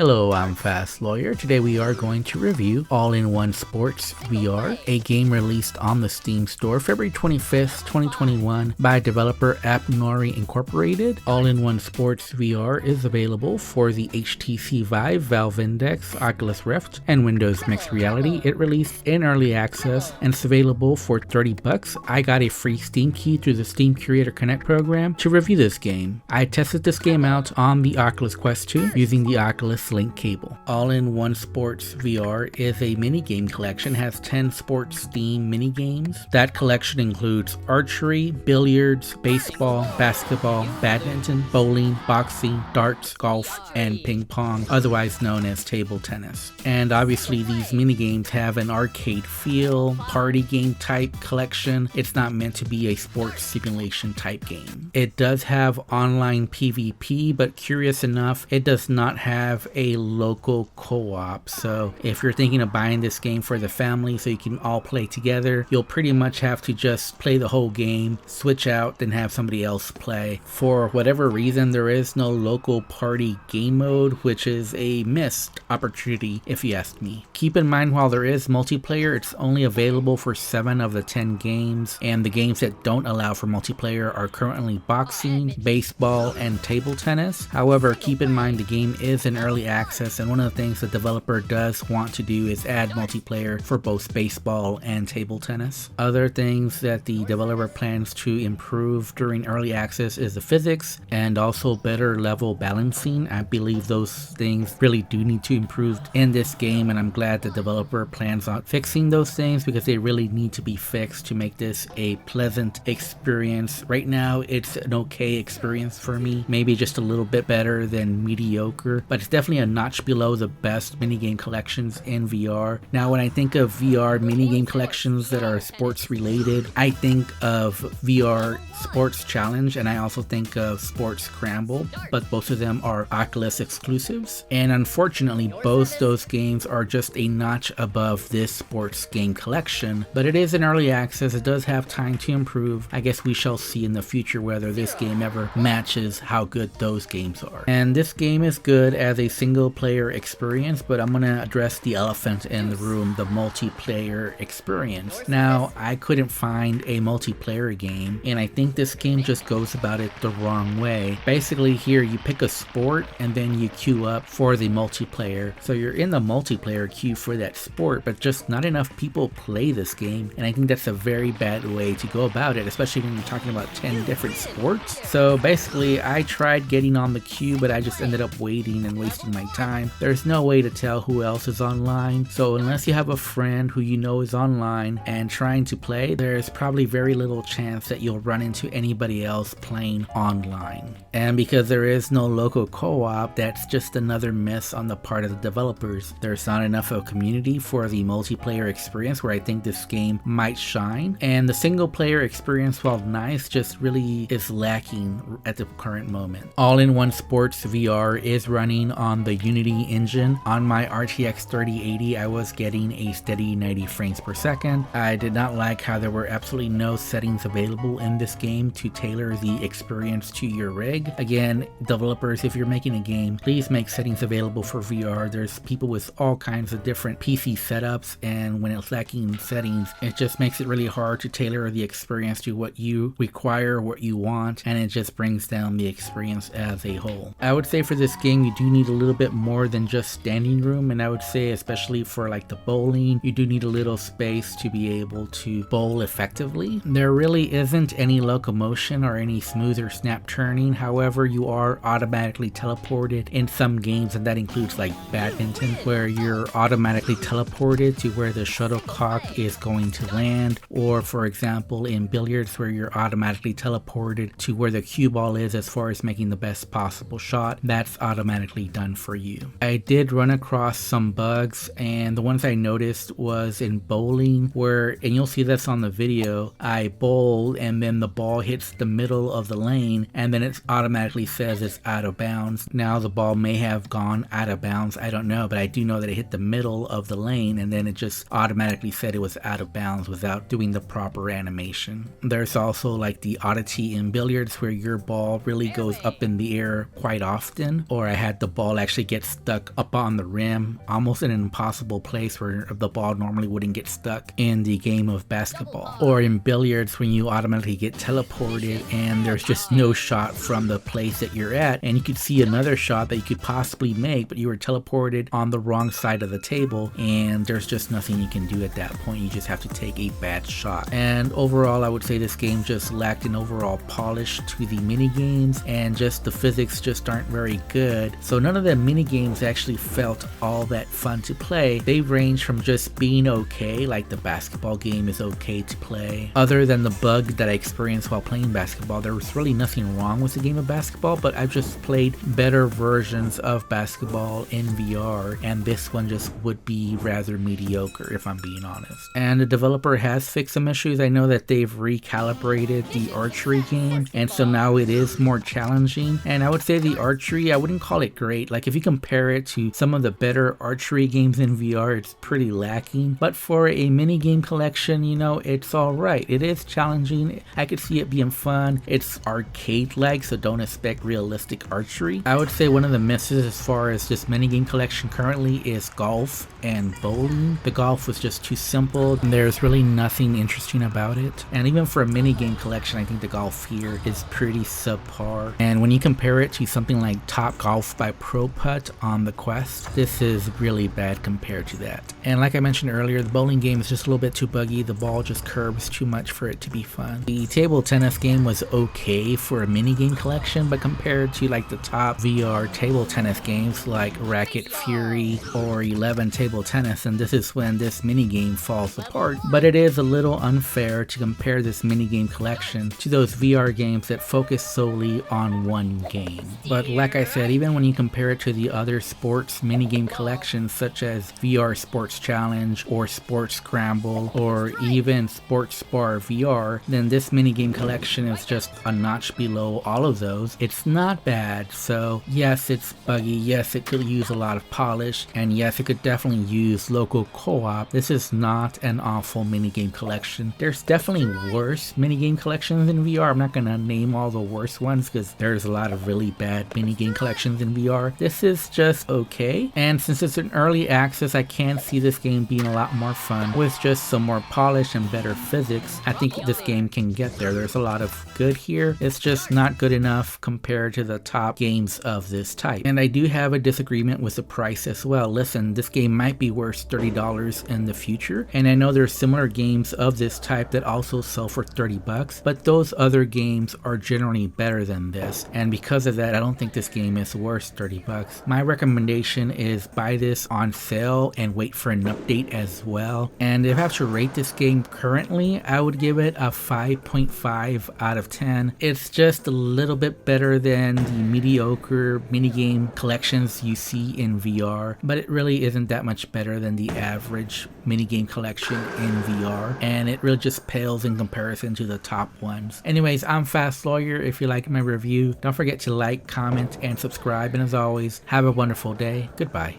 Hello, I'm Fast Lawyer. Today we are going to review All-in-One Sports VR, a game released on the Steam store February 25th, 2021 by developer AppNori Incorporated. All-in-One Sports VR is available for the HTC Vive, Valve Index, Oculus Rift, and Windows Mixed Reality. It released in early access and it's available for $30. I got a free Steam key through the Steam Creator Connect program to review this game. I tested this game out on the Oculus Quest 2 using the Oculus Link cable. All-in-One Sports VR is a minigame collection, has 10 sports themed minigames. That collection includes archery, billiards, baseball, basketball, badminton, bowling, boxing, darts, golf, and ping pong, otherwise known as table tennis. And obviously these minigames have an arcade feel, party game type collection. It's not meant to be a sports simulation type game. It does have online PvP, but curious enough, it does not have a local co-op. So if you're thinking of buying this game for the family so you can all play together, you'll pretty much have to just play the whole game, switch out, then have somebody else play. For whatever reason, there is no local party game mode, which is a missed opportunity if you ask me. Keep in mind, while there is multiplayer, it's only available for 7 of the 10 games, and the games that don't allow for multiplayer are currently boxing, baseball, and table tennis. However, keep in mind the game is in early access, and one of the things the developer does want to do is add multiplayer for both baseball and table tennis. Other things that the developer plans to improve during early access is the physics and also better level balancing. I believe those things really do need to improve in this game, and I'm glad the developer plans on fixing those things because they really need to be fixed to make this a pleasant experience. Right now it's an okay experience for me, maybe just a little bit better than mediocre, but it's definitely a notch below the best minigame collections in VR. Now when I think of VR minigame collections that are sports related, I think of VR Sports Challenge, and I also think of Sports Scramble, but both of them are Oculus exclusives, and unfortunately both those games are just a notch above this sports game collection. But it is in early access, it does have time to improve. I guess we shall see in the future whether this game ever matches how good those games are. And this game is good as a single player experience, but I'm gonna address the elephant in the room, the multiplayer experience. Now I couldn't find a multiplayer game, and I think this game just goes about it the wrong way. Basically here you pick a sport and then you queue up for the multiplayer, so you're in the multiplayer queue for that sport, but just not enough people play this game, and I think that's a very bad way to go about it, especially when you're talking about 10 different sports. So basically I tried getting on the queue, but I just ended up waiting and wasting my time. There's no way to tell who else is online, so unless you have a friend who you know is online and trying to play, there's probably very little chance that you'll run into anybody else playing online. And because there is no local co-op, that's just another miss on the part of the developers. There's not enough of a community for the multiplayer experience where I think this game might shine, and the single player experience, while nice, just really is lacking at the current moment. All-in-One Sports VR is running on the Unity engine. On my RTX 3080 I was getting a steady 90 frames per second. I did not like how there were absolutely no settings available in this game to tailor the experience to your rig. Again, developers, if you're making a game, please make settings available for VR. There's people with all kinds of different PC setups, and when it's lacking settings, it just makes it really hard to tailor the experience to what you require, what you want, and it just brings down the experience as a whole. I would say for this game you do need a little bit more than just standing room, and I would say especially for like the bowling, you do need a little space to be able to bowl effectively. There really isn't any locomotion or any smooth or snap turning. However, you are automatically teleported in some games, and that includes like badminton, where you're automatically teleported to where the shuttlecock is going to land, or for example in billiards where you're automatically teleported to where the cue ball is as far as making the best possible shot. That's automatically done for you. I did run across some bugs, and the ones I noticed was in bowling where, and you'll see this on the video, I bowl and then the ball hits the middle of the lane and then it automatically says it's out of bounds. Now the ball may have gone out of bounds, I don't know, but I do know that it hit the middle of the lane and then it just automatically said it was out of bounds without doing the proper animation. There's also like the oddity in billiards where your ball really goes up in the air quite often, or I had the ball actually actually get stuck up on the rim, almost in an impossible place where the ball normally wouldn't get stuck in the game of basketball. Or in billiards, when you automatically get teleported and there's just no shot from the place that you're at, and you could see another shot that you could possibly make, but you were teleported on the wrong side of the table, and there's just nothing you can do at that point. You just have to take a bad shot. And overall, I would say this game just lacked an overall polish to the mini games, and just the physics just aren't very good. So none of the mini games actually felt all that fun to play. They range from just being okay, like the basketball game is okay to play. Other than the bug that I experienced while playing basketball, there was really nothing wrong with the game of basketball, but I've just played better versions of basketball in VR, and this one just would be rather mediocre if I'm being honest. And the developer has fixed some issues. I know that they've recalibrated the archery game, and so now it is more challenging. And I would say the archery, I wouldn't call it great. Like if you compare it to some of the better archery games in VR, it's pretty lacking. But for a mini game collection, you know, it's alright. It is challenging. I could see it being fun. It's arcade-like, so don't expect realistic archery. I would say one of the misses as far as this mini game collection currently is golf and bowling. The golf was just too simple, and there's really nothing interesting about it. And even for a mini game collection, I think the golf here is pretty subpar. And when you compare it to something like Top Golf by Pro Putt on the Quest, this is really bad compared to that. And like I mentioned earlier, the bowling game is just a little bit too buggy. The ball just curves too much for it to be fun. The table tennis game was okay for a mini game collection, but compared to like the top VR table tennis games like Racket Fury or 11 Table Tennis, and this is when this mini game falls apart. But it is a little unfair to compare this mini game collection to those VR games that focus solely on one game. But like I said, even when you compare it to the other sports mini game collections such as VR Sports Challenge or Sports Scramble or even Sports Spar VR, then this mini game collection is just a notch below all of those. It's not bad. So yes, it's buggy. Yes, it could use a lot of polish, and yes, it could definitely use local co-op. This is not an awful minigame collection. There's definitely worse minigame collections in VR. I'm not gonna name all the worst ones because there's a lot of really bad minigame collections in VR. This is just okay, and since it's an early access, I can see this game being a lot more fun with just some more polish and better physics. I think this game can get there. There's a lot of good here. It's just not good enough compared to the top games of this type. And I do have a disagreement with the price as well. Listen, this game might be worth $30 in the future, and I know there's similar games of this type that also sell for 30 bucks, but those other games are generally better than this, and because of that, I don't think this game is worth 30 bucks. My recommendation is buy this on sale and wait for an update as well. And if I have to rate this game currently, I would give it a 5.5 out of 10. It's just a little bit better than the mediocre minigame collections you see in VR, but it really isn't that much better than the average minigame collection in VR, and it really just pales in comparison to the top ones. Anyways, I'm Fast Lawyer. If you like my review, don't forget to like, comment, and subscribe, and as always, have a wonderful day. Goodbye.